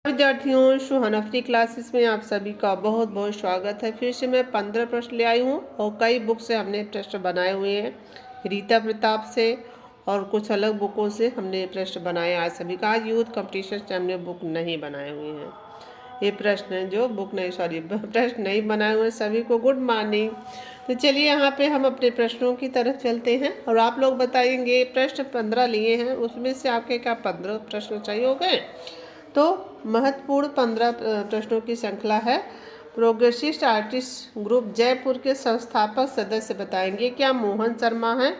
विद्यार्थियों, सुहानफरी क्लासेस में आप सभी का बहुत बहुत स्वागत है। फिर से मैं 15 प्रश्न ले आई हूँ और कई बुक से हमने प्रश्न बनाए हुए हैं। रीता प्रताप से और कुछ अलग बुकों से हमने प्रश्न बनाए आज सभी का। आज यूथ कंपटीशन से हमने बुक नहीं बनाए हुए हैं। ये प्रश्न जो प्रश्न नहीं बनाए हुए सभी को गुड मॉर्निंग। तो चलिए यहाँ पे हम अपने प्रश्नों की तरफ चलते हैं और आप लोग बताएंगे। प्रश्न 15 लिए हैं, उसमें से आपके क्या 15 प्रश्न चाहिए हो गए? तो महत्वपूर्ण 15 प्रश्नों की श्रृंखला है। प्रोग्रेसिस्ट आर्टिस्ट ग्रुप जयपुर के संस्थापक सदस्य बताएंगे। क्या मोहन शर्मा है,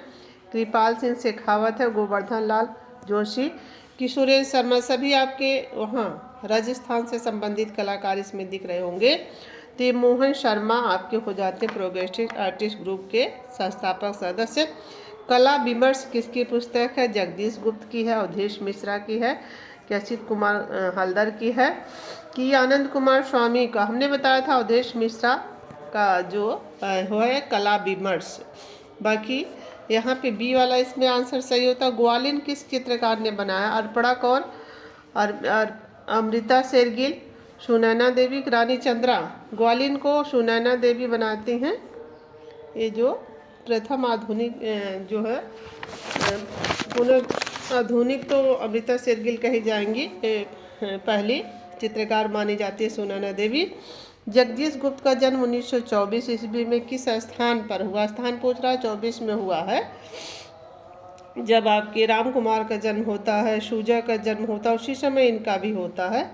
कृपाल सिंह शेखावत है, गोवर्धन लाल जोशी कि सुरेश शर्मा? सभी आपके वहाँ राजस्थान से संबंधित कलाकार इसमें दिख रहे होंगे। तो ये मोहन शर्मा आपके हो जाते हैं प्रोग्रेसिव आर्टिस्ट ग्रुप के संस्थापक सदस्य। कला विमर्श किसकी पुस्तक है? जगदीश गुप्त की है, अवधेश मिश्रा की है, असित कुमार हल्दर की है कि आनंद कुमार स्वामी का? हमने बताया था अवधेश मिश्रा का जो है कला विमर्श। बाकी यहाँ पे बी वाला इसमें आंसर सही होता। ग्वालिन किस चित्रकार ने बनाया? अर्पणा कौर, अमृता शेरगिल, सुनैना देवी, रानी चंद्रा? ग्वालिन को सुनैना देवी बनाती हैं। ये जो प्रथम आधुनिक जो है आधुनिक तो अमृता शेरगिल कही जाएंगी, पहली चित्रकार मानी जाती है सुनैना देवी। जगदीश गुप्त का जन्म 1924 ईस्वी में किस स्थान पर हुआ? स्थान पूछ रहा है, 24 में हुआ है। जब आपके राम कुमार का जन्म होता है, शुजा का जन्म होता है, उसी समय इनका भी होता है।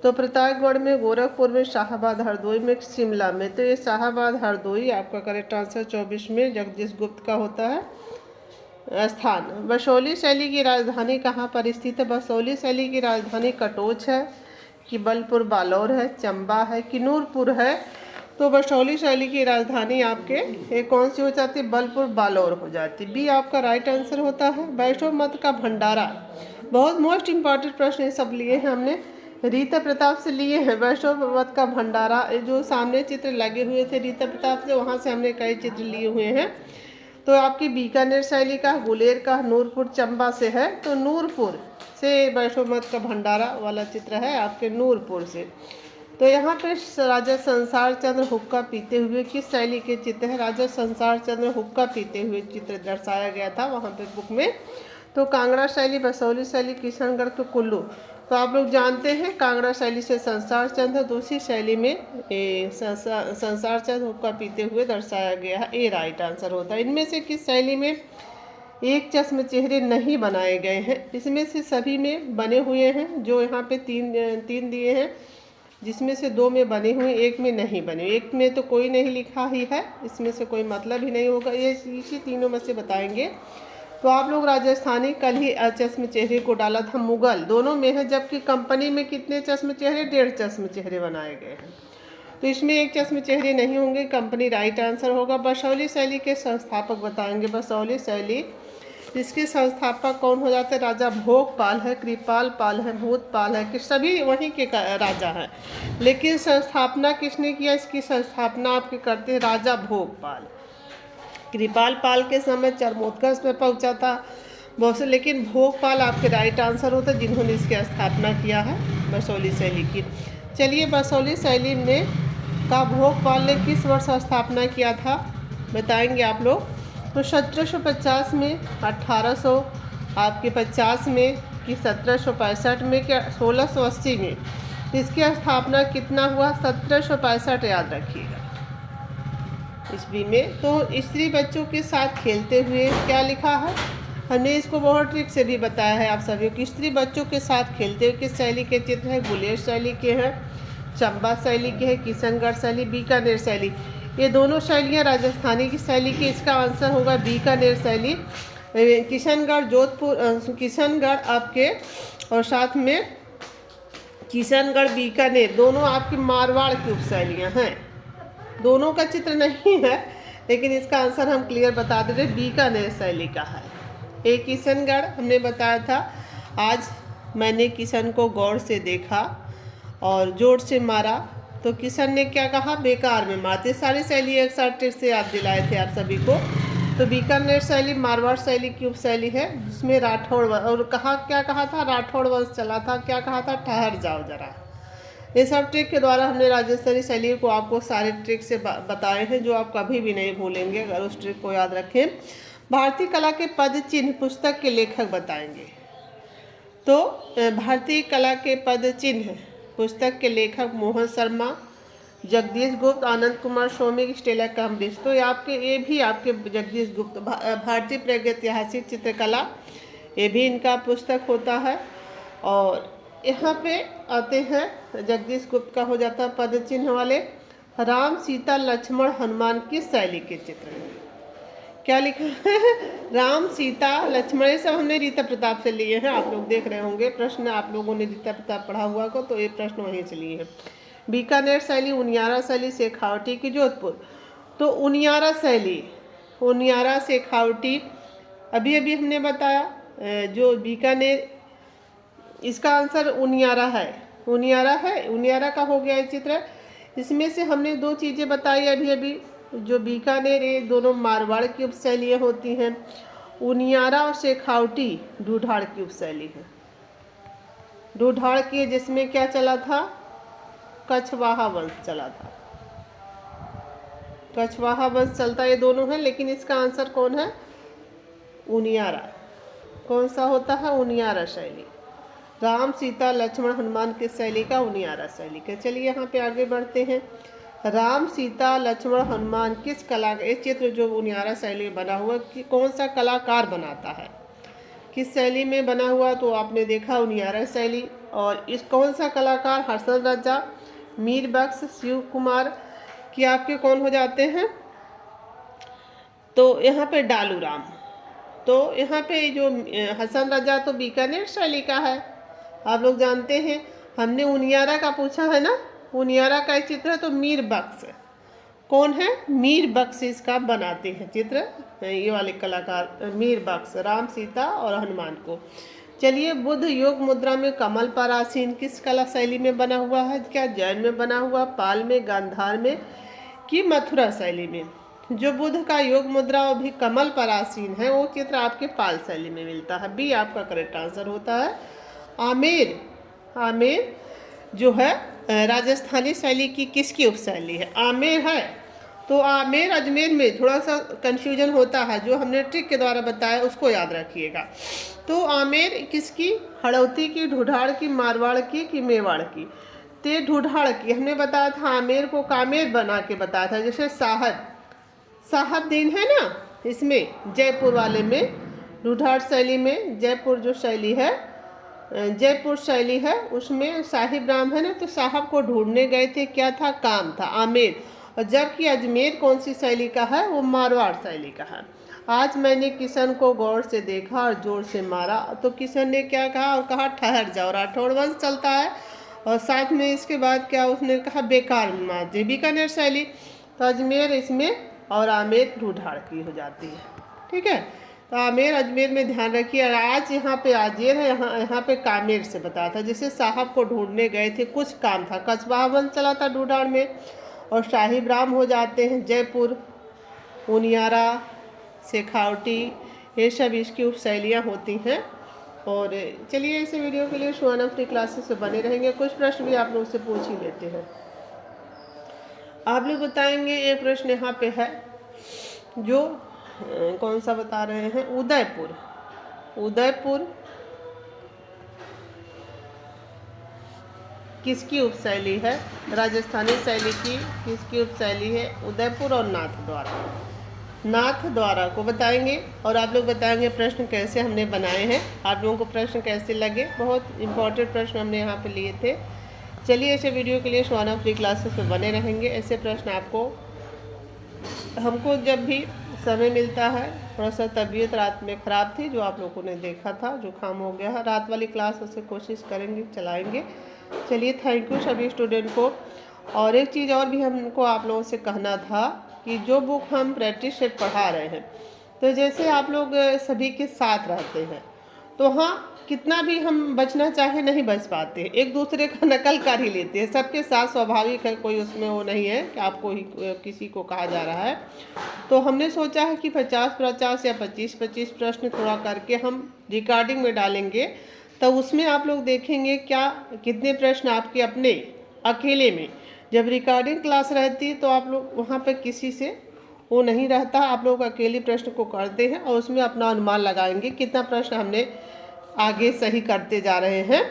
तो प्रतापगढ़ में, गोरखपुर में, शाहाबाद हरदोई में, शिमला में? तो ये शाहाबाद हरदोई आपका करेक्ट आंसर 24 में जगदीश गुप्त का होता है। स्थान बसोली शैली की राजधानी कहाँ पर स्थित है? बसोली शैली की राजधानी कटोच है कि बलपुर बालोर है, चंबा है कि नूरपुर है? तो बसोली शैली की राजधानी आपके कौन सी हो जाती है? बलपुर बालोर हो जाती। बी आपका राइट आंसर होता है। वैष्णव मत का भंडारा, बहुत मोस्ट इम्पॉर्टेंट प्रश्न ये सब लिए हैं हमने, रीता प्रताप से लिए हैं। वैष्णव मत का भंडारा जो सामने चित्र लगे हुए थे रीता प्रताप से, वहाँ से हमने कई चित्र लिए हुए हैं। तो आपकी बीकानेर शैली का, गुलेर का, नूरपुर चंबा से है। तो नूरपुर से वैष्णव मत का भंडारा वाला चित्र है आपके नूरपुर से। तो यहाँ पे राजा संसार चंद्र हुक्का पीते हुए किस शैली के चित्र है? राजा संसार चंद्र हुक्का पीते हुए चित्र दर्शाया गया था वहाँ पे बुक में। तो कांगड़ा शैली, बसोली शैली, किशनगढ़ के कुल्लू? तो आप लोग जानते हैं कांगड़ा शैली से संसार चंद्र, दूसरी शैली में संसार चंद्र हुक्का पीते हुए दर्शाया गया है। ए राइट आंसर होता है। इनमें से किस शैली में एक चश्म चेहरे नहीं बनाए गए हैं? इसमें से सभी में बने हुए हैं। जो यहाँ पे तीन दिए हैं, जिसमें से 2 में बने हुए, 1 में नहीं बने। 1 में तो कोई नहीं लिखा ही है, इसमें से कोई मतलब ही नहीं होगा। ये इसी तीनों में से बताएंगे। तो आप लोग राजस्थानी कल ही चश्म चेहरे को डाला था, मुगल दोनों में है, जबकि कंपनी में कितने चश्म चेहरे? 1.5 चश्म चेहरे बनाए गए हैं। तो इसमें 1 चश्म चेहरे नहीं होंगे, कंपनी राइट आंसर होगा। बसोली शैली के संस्थापक बताएंगे। बसोली शैली इसके संस्थापक कौन हो जाते हैं? राजा भोगपाल है, कृपाल पाल है, भूतपाल है कि सभी वहीं के राजा हैं। लेकिन संस्थापना किसने किया? इसकी संस्थापना आपके करते हैं राजा भोगपाल। कृपाल पाल के समय चरमोत्कर्ष में पहुंचा था बहुत से, लेकिन भोगपाल आपके राइट आंसर होता है जिन्होंने इसकी स्थापना किया है बसोली शैली की। चलिए, बसोली शैली में का भोगपाल ने किस वर्ष स्थापना किया था बताएंगे आप लोग। तो 1750 में, 1800 आपके 50 में कि 1765 में क्या 1680 में? इसकी स्थापना कितना हुआ? 1765 याद रखिएगा ईस्वी में। तो स्त्री बच्चों के साथ खेलते हुए क्या लिखा है? हमने इसको बहुत ट्रिक से भी बताया है आप सभी को। स्त्री बच्चों के साथ खेलते हुए किस शैली के चित्र है? गुलेर शैली के हैं, चंबा शैली के हैं, किशनगढ़ शैली, बीकानेर शैली? ये दोनों शैलियाँ राजस्थानी की शैली की। इसका आंसर होगा बीकानेर शैली। किशनगढ़, जोधपुर, किशनगढ़ आपके और साथ में किशनगढ़, बीकानेर दोनों आपकी मारवाड़ की उपशैलियाँ हैं। दोनों का चित्र नहीं है, लेकिन इसका आंसर हम क्लियर बता दे रहे, बीकानेर शैली का है। एक किशनगढ़ हमने बताया था, आज मैंने किशन को गौर से देखा और जोर से मारा तो किशन ने क्या कहा? बेकार में मारते। सारी शैली एक साथ ट्रिक से याद दिलाए थे आप सभी को। तो बीकानेर शैली मारवाड़ शैली की उपशैली है, जिसमें राठौड़ और क्या कहा था? राठौड़ वंश चला था। क्या कहा था? ठहर जाओ जरा, ये सब ट्रिक के द्वारा हमने राजस्थानी शैली को आपको सारे ट्रिक से बताए हैं जो आप कभी भी नहीं भूलेंगे अगर उस ट्रिक को याद रखें। भारतीय कला के पद चिन्ह पुस्तक के लेखक बताएंगे। तो भारतीय कला के पद चिन्ह पुस्तक के लेखक मोहन शर्मा, जगदीश गुप्त, आनंद कुमार सौमिक, स्टेला काम्ब्रिज। तो ये भी आपके जगदीश गुप्त। भारतीय प्रागैतिहासिक चित्रकला, ये भी इनका पुस्तक होता है। और यहाँ पे आते हैं जगदीश गुप्त का हो जाता है पद चिन्ह वाले। राम सीता लक्ष्मण हनुमान किस शैली के चित्र हैं? क्या लिखा है? राम सीता लक्ष्मण। ये सब हमने रीता प्रताप से लिए हैं, आप लोग देख रहे होंगे। प्रश्न आप लोगों ने रीता प्रताप पढ़ा हुआ को, तो ये प्रश्न वहीं से लिए हैं। बीकानेर शैली, उनियारा शैली, शेखावटी की जोधपुर। तो उनियारा शैली, उनियारा शेखावटी अभी अभी हमने बताया। जो बीकानेर, इसका आंसर उनियारा है। उनियारा है, उनियारा का हो गया ये चित्र। इसमें से हमने दो चीज़ें बताई अभी अभी। जो बीकानेर, ये दोनों मारवाड़ की उपशैलियाँ होती हैं। उनियारा और शेखावटी ढूढ़ाड़ की उपशैली है। ढूढ़ाड़ की, जिसमें क्या चला था? कछवाहा वंश चला था। कछवाहा वंश चलता ये दोनों है, लेकिन इसका आंसर कौन है? उनियारा। कौन सा होता है? उनियारा शैली। राम सीता लक्ष्मण हनुमान किस शैली का? उनियारा शैली का। चलिए यहाँ पे आगे बढ़ते हैं। राम सीता लक्ष्मण हनुमान किस कला का? ये चित्र जो उनियारा शैली में बना हुआ कि कौन सा कलाकार बनाता है? किस शैली में बना हुआ? तो आपने देखा उनियारा शैली। और इस कौन सा कलाकार? हसन राजा, मीर बख्श, शिव कुमार कि आपके कौन हो जाते हैं? तो यहाँ पे डालू राम। तो यहाँ पे जो हसन राजा तो बीकानेर शैली का है, आप लोग जानते हैं। हमने उनियारा का पूछा है ना, उनियारा का चित्र है। तो मीर बख्श कौन है? मीर बख्श इसका बनाते हैं चित्र, ये वाले कलाकार मीर बख्श, राम सीता और हनुमान को। चलिए, बुद्ध योग मुद्रा में कमल पर आसीन किस कला शैली में बना हुआ है? क्या जैन में बना हुआ, पाल में, गांधार में कि मथुरा शैली में? जो बुद्ध का योग मुद्रा और भी कमल पर आसीन है वो चित्र आपके पाल शैली में मिलता है। बी आपका करेक्ट आंसर होता है। आमेर, आमेर जो है राजस्थानी शैली की किसकी उपशैली है? आमेर है। तो आमेर अजमेर में थोड़ा सा कंफ्यूजन होता है, जो हमने ट्रिक के द्वारा बताया उसको याद रखिएगा। तो आमेर किसकी? हड़ौती की, ढूढ़ाड़ की, मारवाड़ की कि मेवाड़ की? ते ढूढ़ाड़ की। हमने बताया था आमेर को कामेर बना के बताया था। जैसे साहब दिन है ना, इसमें जयपुर वाले में, ढूढ़ाड़ शैली में जयपुर जो शैली है, जयपुर शैली है, उसमें साहिब राम है ना, तो साहब को ढूंढने गए थे, क्या था? काम था, आमेर। और जबकि अजमेर कौन सी शैली का है? वो मारवाड़ शैली का है। आज मैंने किशन को गौर से देखा और जोर से मारा। तो किशन ने क्या कहा? और कहा ठहर जाओ। राठौड़ वंश चलता है। और साथ में इसके बाद क्या उसने कहा? बेकार मार दे। बीकानेर शैली। तो अजमेर इसमें और आमेर ढूढ़ाड़ की हो जाती है। ठीक है, तो आमेर अजमेर में ध्यान रखिए। आज यहाँ पे आजेर है, यहाँ पे कामेर से बताया था। जैसे साहब को ढूंढने गए थे, कुछ काम था, कछवाहा वंश चला था ढूढ़ाड़ में। और साहिब राम हो जाते हैं जयपुर, उनियारा, शेखावटी, ये सब इसकी उपशैलियाँ होती हैं। और चलिए, इस वीडियो के लिए सुहाना फ्री क्लासेस से बने रहेंगे। कुछ प्रश्न भी आप लोग से पूछ ही लेते हैं। आप लोग बताएंगे, एक प्रश्न यहाँ पे है जो कौन सा बता रहे हैं? उदयपुर। उदयपुर किसकी उपशैली है? राजस्थानी शैली की किसकी उपशैली है? उदयपुर और नाथद्वारा। नाथद्वारा को बताएंगे। और आप लोग बताएंगे प्रश्न कैसे हमने बनाए हैं, आप लोगों को प्रश्न कैसे लगे। बहुत इंपॉर्टेंट प्रश्न हमने यहाँ पे लिए थे। चलिए, ऐसे वीडियो के लिए सुहाना फ्री क्लासेस में बने रहेंगे। ऐसे प्रश्न आपको, हमको जब भी समय मिलता है, थोड़ा सा तबीयत रात में ख़राब थी, जो आप लोगों ने देखा था, जुकाम हो गया है। रात वाली क्लास उससे कोशिश करेंगे, चलाएंगे। चलिए, थैंक यू सभी स्टूडेंट को। और एक चीज़ और भी हमको आप लोगों से कहना था कि जो बुक हम प्रैक्टिस सेट पढ़ा रहे हैं, तो जैसे आप लोग सभी के साथ रहते हैं, तो हाँ, कितना भी हम बचना चाहे नहीं बच पाते, एक दूसरे का नकल कर ही लेते हैं। सबके साथ स्वाभाविक है, कोई उसमें वो नहीं है कि आपको ही किसी को कहा जा रहा है। तो हमने सोचा है कि 50-50 या 25-25 प्रश्न थोड़ा करके हम रिकॉर्डिंग में डालेंगे। तो उसमें आप लोग देखेंगे क्या कितने प्रश्न आपके अपने अकेले में। जब रिकॉर्डिंग क्लास रहती है तो आप लोग वहाँ पे किसी से वो नहीं रहता, आप लोग अकेले प्रश्न को करते हैं और उसमें अपना अनुमान लगाएंगे कितना प्रश्न हमने आगे सही करते जा रहे हैं।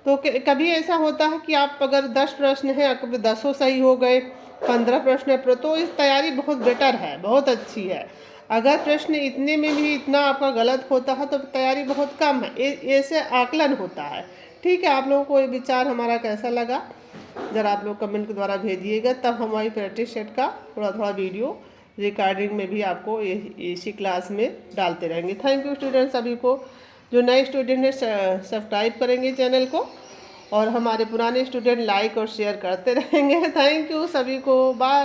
तो कभी ऐसा होता है कि आप अगर 10 प्रश्न हैं, कभी 10 सही हो गए, 15 प्रश्न है, तो इस तैयारी बहुत बेटर है, बहुत अच्छी है। अगर प्रश्न इतने में भी इतना आपका गलत होता है तो तैयारी बहुत कम है, ऐसे आकलन होता है। ठीक है, आप लोगों को ये विचार हमारा कैसा लगा ज़रा आप लोग कमेंट के द्वारा भेजिएगा, तब हमारी प्रैक्टिस सेट का थोड़ा थोड़ा वीडियो रिकॉर्डिंग में भी आपको इसी क्लास में डालते रहेंगे। थैंक यू स्टूडेंट सभी को। जो नए स्टूडेंट हैं सब्सक्राइब करेंगे चैनल को, और हमारे पुराने स्टूडेंट लाइक और शेयर करते रहेंगे। थैंक यू सभी को, बाय।